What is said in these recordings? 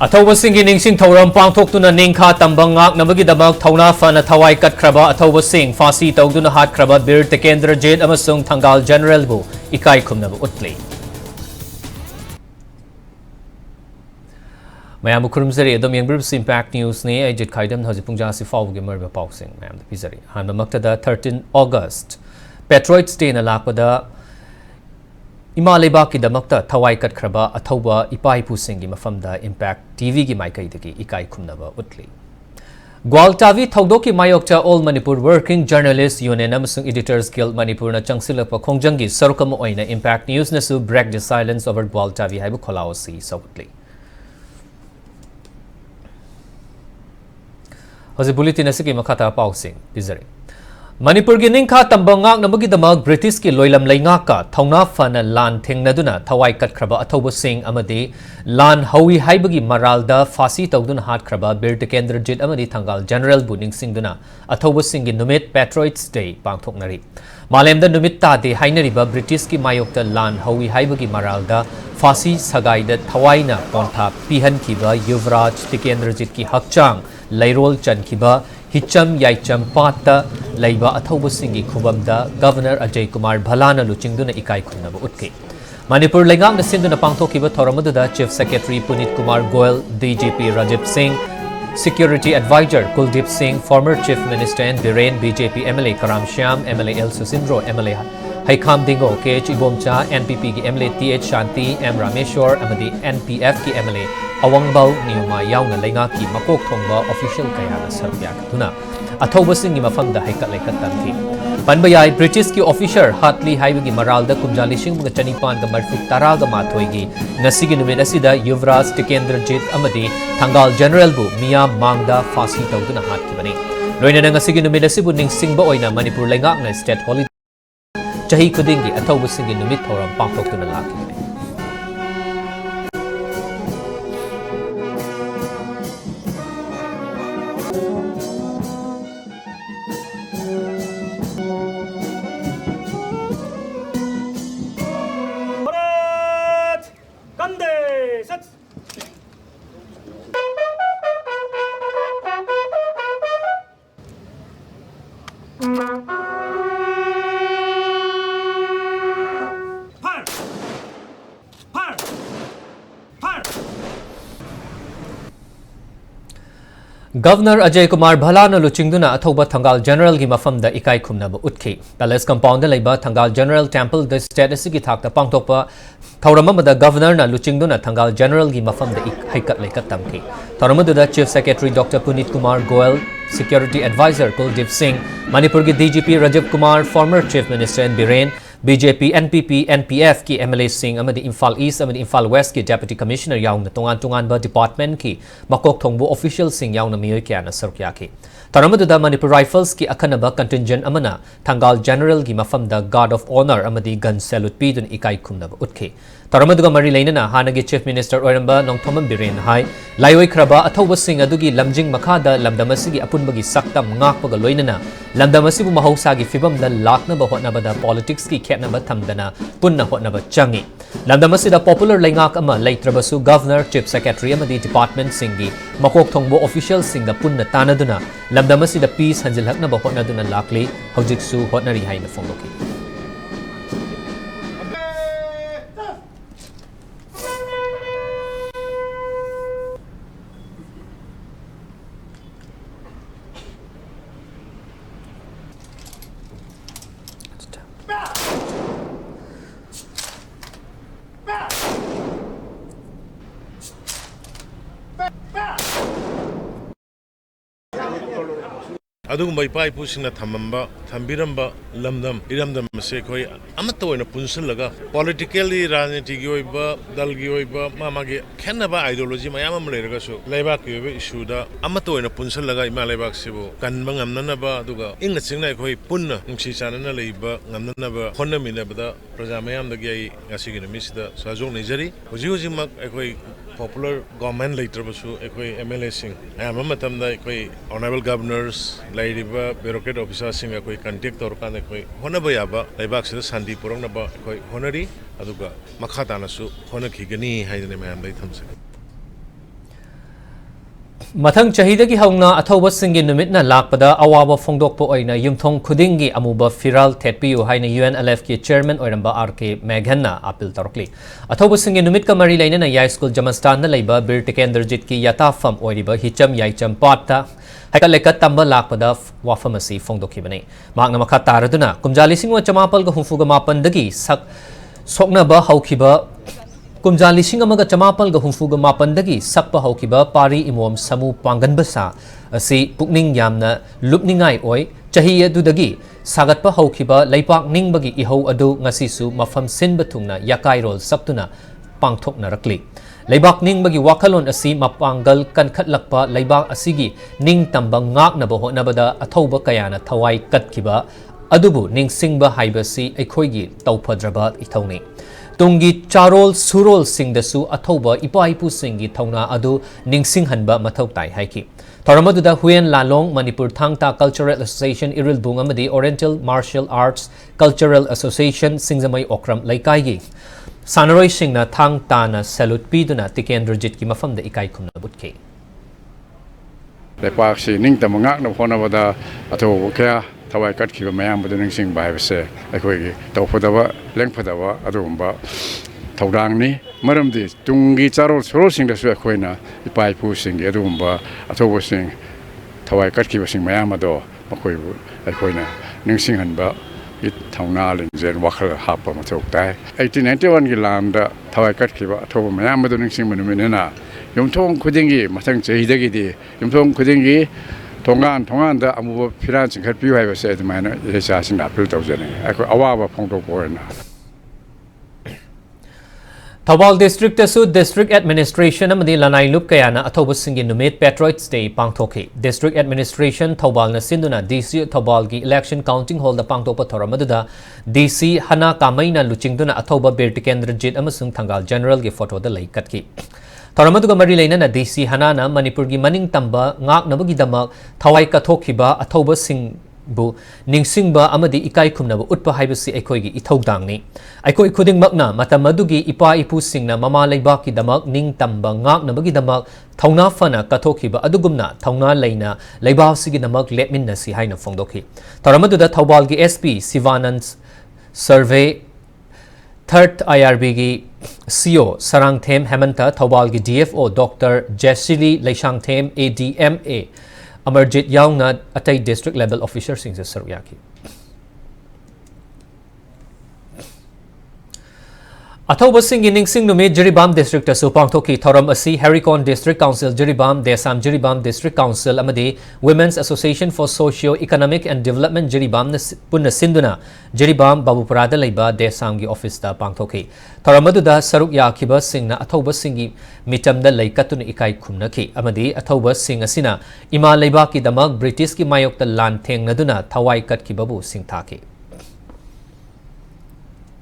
अथौबसिंगी निंगसिंग थौरम पांथोक्तुना निंखा तंबंगाक नबगिदमक थौना फना थवाई कटख्रबा अथौबसिंग फांसी तौदुना हाटख्रबा बीर टेकेंद्र jet अमसुंग थंगाल general बु इकाई खुमनब उतली मैम खुरमजरी अदम यंग्रुब्स इम्पैक्ट न्यूज़ ने जेट खाइदम हजि पुंजा सि फावगे मरबा पाउसिंग मैम पिजरी हानमक्तदा 13 अगस्त पेट्रोइट्स डे न लापदा इमा लेबाकीदमक्ता थवाई कटख्रबा अथौबा इपाइपुसिंगी मफमदा इम्पैक्ट टीवी की माइकईदगी इकाई खुमनबा उतली ग्वालटावी थौदोकी मायोक्ता all Manipur working journalist union अमसुंग एडिटर्स गिल्ड मणिपुर सिलप खोंजंगी सरुकम ओइना इम्पैक्ट न्यूज़ नसु break the silence over Gwaltabi हाइबु खोलाओसी सौतली हजि बुलेटिन असगी मखाता पाउसिंग पिजरी मणिपुर की निंखा तंबंगाक नबगिदमक ब्रिटिश की लोइलम लेंगाका थौना फन लान थेंगनदुना थवाई कटख्रबा अथौबसिंग अमदि लान हौई हाइबगी मरालदा फांसी तौदुना हाटख्रबा बीर टेकेंद्र जेट अमदि थंगाल जनरल बु निंगसिंगदुना अथौबसिंग की नुमित पेट्रोइट्स डे पांथोकनरी मालेमदा नुमित तादे हाइनरिबा ब्रिटिश की मायोक्ता लान हौई हाइबगी मरालदा फांसी सगाइदा थवाइना पोंथा पिहनखिबा युवराज टेकेंद्र जेट की हकचांग लैरोल चनखिबा हिचम याइचम पाता लैबा अथौबसिंगी खुबमदा गवर्नर अजय कुमार भलाना लुचिंगदुना इकाई खुनब उतके मणिपुर लेंगांग सिंधुना पांथोखिबा थौरमदुदा chief secretary Puneet Kumar Goel DGP Rajeev Singh security adviser Kuldeep Singh former chief minister N Biren BJP MLA Karam Shyam MLA L Susindro MLA Heikham Dingo KH Ibomcha NPP की MLA TH Shanti M Rameshwar अमदी एनपीएफ की एमएलए अवंगबाउ नियुमा याउना लेंगा की मकोक थोंबा ऑफिशियल कयाना सरब्याकतुना अथौबसिंगी मफमदा हैकत लेकत तंथी पनबयाई ब्रिटिश की ऑफिसर हाटली हाइबगी मरालदा कुमजा लिशिंग चनीपान ग मरफु तराग माथोइगी नसीगी नुमित असिदा युवराज टेकेंद्र जेट अमदी थंगाल जनरल बु मिया मांगदा फांसी तौदुना हाटकिबनी लोइना नसीगी नुमित असिबु निंगसिंगबा ओइना मणिपुर लेंगाकना स्टेट हॉलिडे चही खुदिंगी अथौबसिंगी नुमित थौरम पांथोक्तुना लाखिबनी गवर्नर अजय कुमार भलाना लुचिंगदुना अथौबा थंगाल जनरल की मफमदा इकाई खुमनब उतखी पैलेस कंपाउंड लेबा थंगाल जनरल टेंपल द स्टेट असि की थाकता पांगथोकपा थौरममदा गवर्नर लुचिंगदुना थंगाल जनरल की मफमदा हैकत लेकत तमखी थौरमदुदा chief secretary doctor Puneet Kumar Goel security adviser Kuldeep Singh Manipur की DGP Rajeev Kumar former chief minister N Biren BJP NPP NPF की एमएलए सिंह अमदी इम्फाल ईस्ट अमदी इम्फाल वेस्ट की डेप्यूटी कमिश्नर याउना तोंगान तोंगानबा डिपार्टमेंट की मकोक थोंबो ऑफिशियल सिंह याउना मियोय क्याना सरक्याखी तौरमदुदा मणिपुर राइफल्स की अखनबा कंटिंजेंट अमना थंगाल जनरल की मफमदा गार्ड ऑफ ऑनर अमदी गन सैल्यूट पीदुन इकाई खुमनब उतखी तौरमदुगा मरी लेनना हानगी चीफ मिनिस्टर ओरंबा नोंथोमम बीरेन हाई लाइओइख्रबा अथौबसिंग अदुगी लमजिंग मखादा लमदमसिगी अपुनबगी सक्तम ngaakpaga loinana lamdamasibu mahosagi fibamda laknaba hotnabada politics ki khetnaba thamdana punna hotnaba changi lamdamasida popular leingak ama leitrabasu governor chief secretary amadi department singi makok thongbo official singa punna tanaduna lamdamasida peace hanjilhaknaba hotnaduna lakli hojiksu hotnari haina phongloki अदुगुम्बा इपा इपुसिंगना थमंबा थंबिरंबा लमदम इरमदम से कोई अमत ओइना पुनसलगा politically राजनीति की ओइबा दल की ओइबा मामागे खेनबा ideology मयाम अम लेरगसु लेबा की ओइबा इशूदा अमत ओइना पुनसलगा इमा लेबाक सिबो कनबा ngamnanaba अदुगा इंग चिंगना कोई पुन्न नुंसी चानना लेबा ngamnanaba होनमिनबदा प्रजा मयामदगी आई गासिगी नमिसदा साजोग नेजरी हुजि हुजिमक कोई popular government later basu ekoi MLA sing ayam matamda ekoi honorable governors lairiba bureaucrat officers sing ekoi contact tor kan ekoi honaba yaba laibak sida sandi purong naba ekoi honori aduga makha tanasu honakhigani haidane mayam dai thamse Mathang chahidagi hauna athoba singi numitna lakpada awaba phongdokpo oina yumthong khudingi amuba firal thetpiu haina UNLF ki chairman oiramba RK Meghanna appeal torkli athoba singi numit ka mari laina na yai school Jamastan na leiba bir Tikenderjit ki yatafam oiriba hicham yaicham patta haikalekat tamba lakpada wafamasi phongdokhibani magna makha taraduna kumjali singwa chamapal ga humfuga mapandagi sak sokna ba haukhiba Kumjali Singamaga Chamapal ga humfuga mapandagi sakpa haukiba pari imom samu pangan basa asi pukning yamna lupningai oi chahiya dudagi sagatpa haukiba leipak ningbagi ihau adu ngasisu mafam sinba thungna yakai rol saktuna pangthokna rakli leibak ningbagi wakalon asi mapangal kankhatlakpa leibak asigi ning tamba ngakna ba honabada athoba kayana thawai katkiba adubu ningsingba haibasi aikhoigi tawpadraba ithawni Tungi charol surol singdasu athoba ipaipu singi thongna adu ningsing hanba mathau tai haiki Tharamaduda Huyen Lalong Manipur Thangta Cultural Association Iril Bungamadi Oriental Martial Arts Cultural Association Singzamai Okram Laikai Sanaroi Singna Thangta na salute piduna Tikenderjit ki mafamda ikai khumna butke Lepak si ning tamangak na phonabada atho kya Thawai kat ki mayam bu ning sing bai se akoi taw phadawa leng phadawa adumba thawdang ni maramdi tungi charol sorol sing da su akoi na ipai pu sing adumba atho sing thawai kat ki sing mayam ado makoi bu akoi na ning sing han ba it thawna len jen wakhal hap ma thok tai 1891 gi lam da thawai kat ki ba atho mayam ado ning sing manu na yumthong khudingi mathang chehidagi di yumthong khudingi Tongan da amuba firan singkhat piu hai base admaina yesa sing appeal tawjane ako awaba phongdok boina Thawal District Tasu District Administration amadi lanai lup kayana athoba singi numit Patriots Day pangthoki District Administration Thawal na sinduna DC Thawal gi election counting hall da pangtokpa thoramaduda DC hana kamaina luchingduna athoba Bertikenderjit amasung Thangal General gi photo da lai katki Tharamaduga mari leina na DC Hanana Manipur gi maning tamba ngak nabagi damak thawai kathokhiba athoba singbu ningsingba amadi ikai khumnaba utpa haibasi aikoi gi ithodangni aikoi khudingmakna matamadugi ipa ipu singna mama leiba ki damak ning tamba ngak nabagi damak thawna fana kathokhiba adugumna thawna leina leiba sigi damak lepminna si haina phongdokhi Tharamaduda Thawbal gi SP Sivanand survey Third IRB gi CO Sarangthem Hemanta Thawbal gi DFO Dr. Jesili Leishangthem ADMA Amarjit Yaungna atai district level officer singse saruyaki Athoba singi ningsing numi Jiribam district asu pangthoki thoram asi Haricon District Council Jiribam Desam Jiribam District Council amadi Women's Association for Socio-Economic and Development Jiribam punna sinduna Jiribam Babupurada leiba Desam gi office da pangthoki thoramadu saruk yakiba singna athoba singi mitamda leikatuna ikai khumnaki amadi athoba sing asina ima leiba ki damak British ki mayokta lan thengnaduna thawai katkibabu singthaki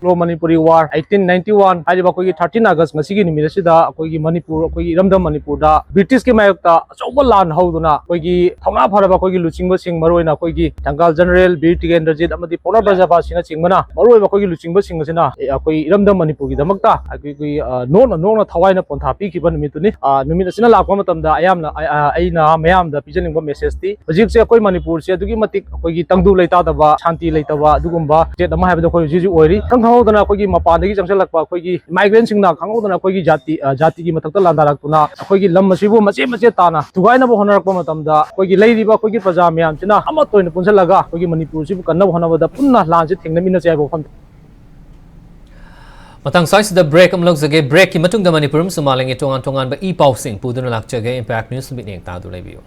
Anglo-Manipur War 1891 haiba koi 13 August ngasigi nimira sida koi Manipur koi iramdam Manipur da British ki mayokta achauba lan hauduna koi thongna pharaba koi luchingba sing maroina koi Thangal General Bir Tikenderjit amadi Pona Brajaba singa chingmana maroiba koi luchingba sing asina koi iramdam Manipur gi damakta koi nona thawaina pontha pi khiba nimituni numit asina lakwa matamda ayamna aina mayam da pijaningba message ti hojik se koi Manipur se adugi matik koi tangdu leita daba shanti leitaba adugumba jet ama haibda koi jiji oiri Khanghaudana koi mapandagi changsalakpa koi migrant singna khanghaudana koi jati gi mathakta landarakuna koi lam masibu mache tana tugaina bo honarakpa matamda koi leiriba koi praja myam china ama toina punsalaga koi Manipur sibu kanna honabada punna lanse thengnamina chaibo kham Matang size the break amlok zage break ki matung da Manipur sumalang tongan ba e pausing puduna lakchage impact news mitning ta du lebiyo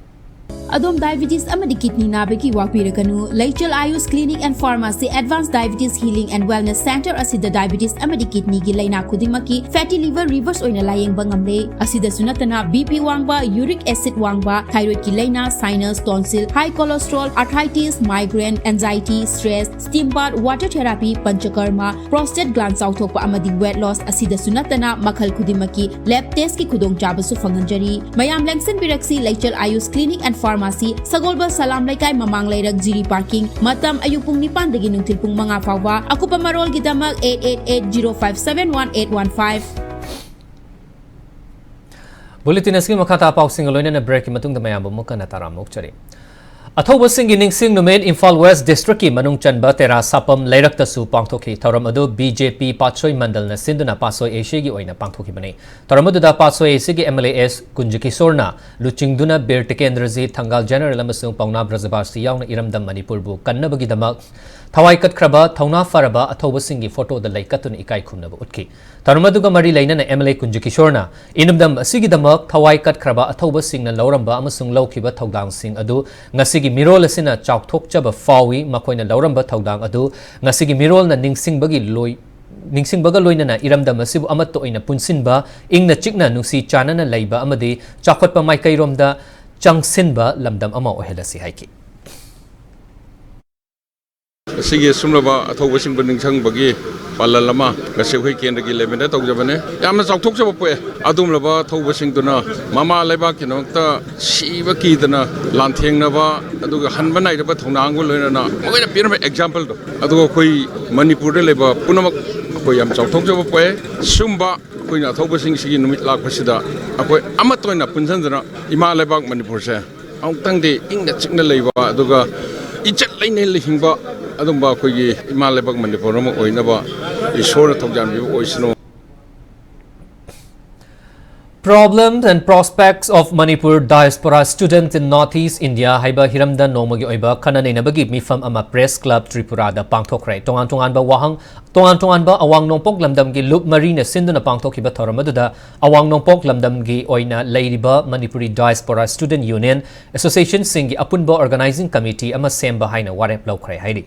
Adom diabetes amadi kidney nabaki wakpirakanu Leichal Ayus Clinic and Pharmacy Advanced Diabetes Healing and Wellness Center asida diabetes amadi kidney gi laina khudimaki fatty liver reverse oina layeng bangamle asida sunatana BP wangba uric acid wangba thyroid ki laina sinus tonsil high cholesterol arthritis migraine anxiety stress steam bath water therapy panchakarma prostate gland sauthokpa amadi weight loss asida sunatana makhal khudimaki lab test ki khudong chabasu fanganjari mayam lengsen biraksi Leichal Ayus Clinic and Pharmacy Sagolba Salam Laikai Mamang Lairak Jiri Parking Matam Ayupung Nipan Dagi Nungtil Pung Mga Fawa Aku Pamarol Gidamak 888-0571-815 Bulletin asking makata pausing aloy na break matung damay abo mo kana taramok chari. Athoba singing ningsing numen Imphal West District ki manung chanba tera sapam leirak tasu pangthoki thoram adu BJP Patsoi Mandal na sinduna Pasoi Asia gi oina pangthoki bane. Thoram adu da Pasoi Asia gi MLAS Kunjiki Sorna luchingduna ber tekendraji Thangal General amasung Pauna Brazabasi yauna iramdam Manipur bu kannabagi damak thawai kat khraba thauna faraba athoba singi photo da laikatun ikai khumnaba utki. Thoram adu ga mari laina na MLA Kunjiki Sorna inumdam asigi damak thawai kat khraba athoba singna lauramba amasung laukiba thodang sing adu ngasi mirol asina chawthok chaba fawi makoina lauramba thodang adu ngasigi mirol na ningsing baga loina na iramdam asibu amatto oina punsinba ingna chikna nusi chanana leiba amadi chakhotpa maikairomda changsinba lamdam ama ohelasi haiki Sige sumlaba athoba sing baning sang bagi palalama gase hoi kendra gi lemena tawjabane yamna chawthok chaba poe adumlaba athoba sing duna mama leba kinokta siba ki dana lanthengna ba aduga hanba nai ba thonang go loina na moina pirma example do aduga koi manipur de leba punamak koi yam chawthok chaba poe sumba koina athoba sing sigi numit lak pasida akoi amatoina punsan dana ima leba manipur se aungtang de ingna chikna leiba aduga ichat lainel lihingba adumba kogi imalebak manipur ma oinaba isora thogjan bi oisno. Problems and prospects of Manipur diaspora students in Northeast India haiba hiramda nomogi oiba kanane nabagi mifam ama press club Tripura da pangthokrai tongan ba awang nongpok lamdam gi loop marina sinduna pangthokiba thoramadda awang nongpok lamdam gi oina leiriba Manipuri diaspora student union association singi apunba organizing committee ama semba haina warep lokrai hairi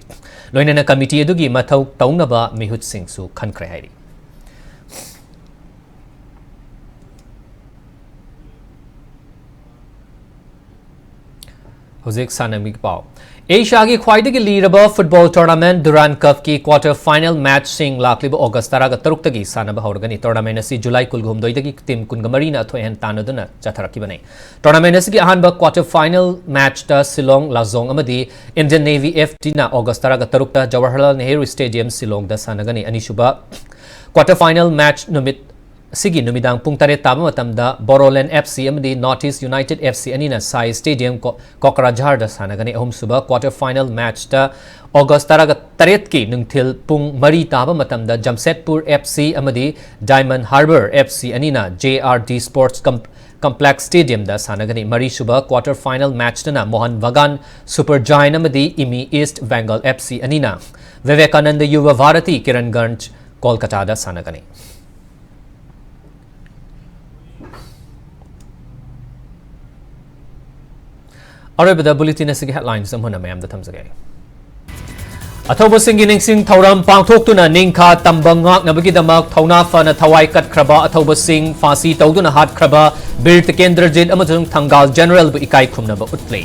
loinana committee adugi mathau taunaba mihut sing su khankrai hairi. Hozik Sanamik Pau. Asia ki khwaidagi liraba football tournament Durand Cup ki quarter final match sing lakliba August taraga taruktagi sanaba haurgani tournament asi July kulgum doidagi team kungamarina thohen tanaduna chatharakibane. Tournament asi ki ahanba quarter final match ta Silong Lazong amadi Indian Navy FT na August taraga tarukta Jawaharlal Nehru Stadium Silong da sanagani anishuba quarter final match numit Sigi numidang pung tare tama matamda Boroland FC amadi Northeast United FC anina Sai Stadium Kokrajhar da sanagani ahum suba quarter final match ta August taraga taret ki nungthil pung mari taba matamda Jamshedpur FC amadi Diamond Harbour FC anina JRD Sports Complex Stadium da sanagani mari suba quarter final match na Mohan Bagan Super Giant amadi IMI East Bengal FC anina Vivekananda Yuva Bharati Kiranganj Kolkata da sanagani. Arabada bulletin asigi headlines amhuna mayam da thamjage. Athoba singi ningsing thoram pangthoktuna ningkha tambangak nabagi damak thona fana thawai kat khraba athoba sing fasi tawduna hat khraba bir tekendrajit amajung Thangal General bu ikai khumna ba utlei.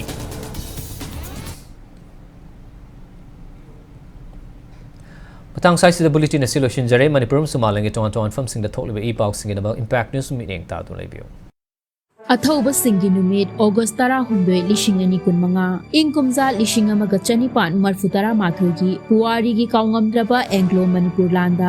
Patang sai sida bulletin asiloshin jare Manipurum sumalangi tongan fam sing da tholiba e box sing da impact news meeting ta tu lebio. Athoba singi numit August tara hundoi lishingani kunmanga ingkumza lishingama gachani pan marfutara mathogi puari gi kaungamdraba Anglo-Manipur landa